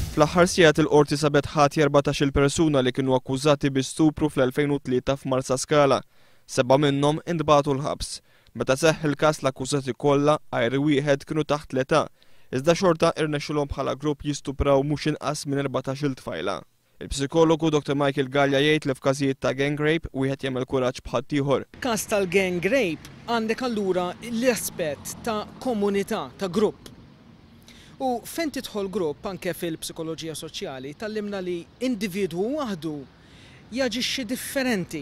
Fl-aħħar sigħat il-qorti sabet ħati 14-il persuna li kienu akkużati bi stupru fl-2003 f'Marsa Scala. 7 minnhom intbagħtu l-ħabs. Meta seħħ il-każ l-akkużati kollha għajri wieħed kienu taħt l-età, iżda xorta irnexxilhom bħala grupp jistupraw mhux inqas minn 14-il tfajla. Il-psikologu Dr. Michael Gallia jgħid li f'każijiet ta' gang rape wieħed jagħmel kuraġġ bħadd ieħor. Każ tal-gang rape għandek allura l-aspett ta' komunità, ta' grupp. U fejn tidħol grupp anke fil-psikoloġija soċjali tallimna li individwu waħdu jaġixxi differenti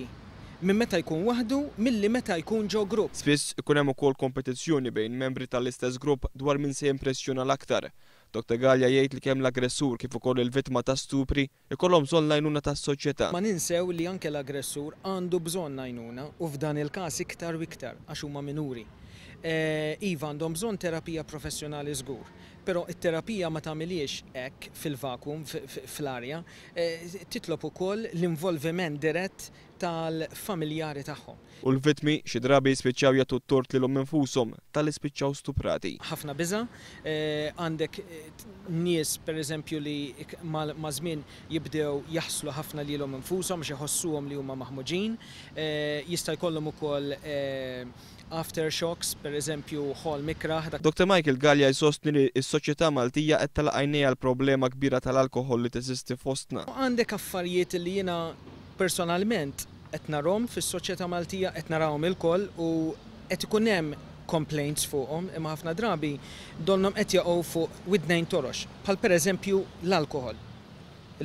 minn meta jkun waħdu milli meta jkun ġew grupp. Spiss ikun hemm ukoll kompetizzjoni bejn membri tal-istess grupp dwar min se jimpressjona l-aktar. Dr. Gallia jgħid li kemm l-aggressur kif ukoll il-vittma ta' stupri ikollhom bżonn l-għajnuna tas-soċjetà. Ma ninsew li anke l-aggressur għandu bżonn għajnuna u f'dan il-każ iktar u iktar għax huma minuri. Iva għandhom bżonn terapija professjonali żgur, però it-terapija ma tagħmilix hekk fil-vakum fl-arja, titlob ukoll l-involviment dirett tal-familjari tagħhom. U l-vittmi xi drabi jispiċċaw jagħtu t-tort lilhom infushom tal-ispiċċaw stuprati. Ħafna biża' għandek nies pereżempju li ma' żmien jibdew jaħslu ħafna lilhom infushom biex iħossuhom li huma maħmuġin, jista' jkollhom ukoll aftershocks, pereżempju ħol mikraħ. Dr. Michael Gallia jsostni li s-soċjetà Maltija qed tagħlaq għajnejha l-problema kbira tal-alkoħol li teżisti fostna. Għandek affarijiet li jiena personalment qed narahom fis-soċjetà Maltija qed narawhom ilkoll u qed ikun hemm complaints fuqhom imma ħafna drabi donnhom qed jaqgħu fuq widnejn torox, bħal pereżempju l-alkoħol.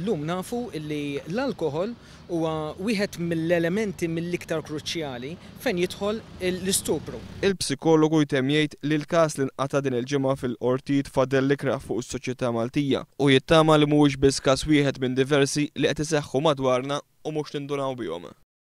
Illum nafu li l-alkoħol huwa wieħed mill-elementi mill-iktar kruċjali fejn jidħol l-istupru. Il-psikologu jtemm jgħid li l-każ li nqata' din il-ġimgħa fil-qorti tfadel l-ikraħ fuq is-soċjetà Maltija u jittama li mhuwiex biss każ wieħed minn diversi li qed iseħħu madwarna u mhux nindunaw bihom.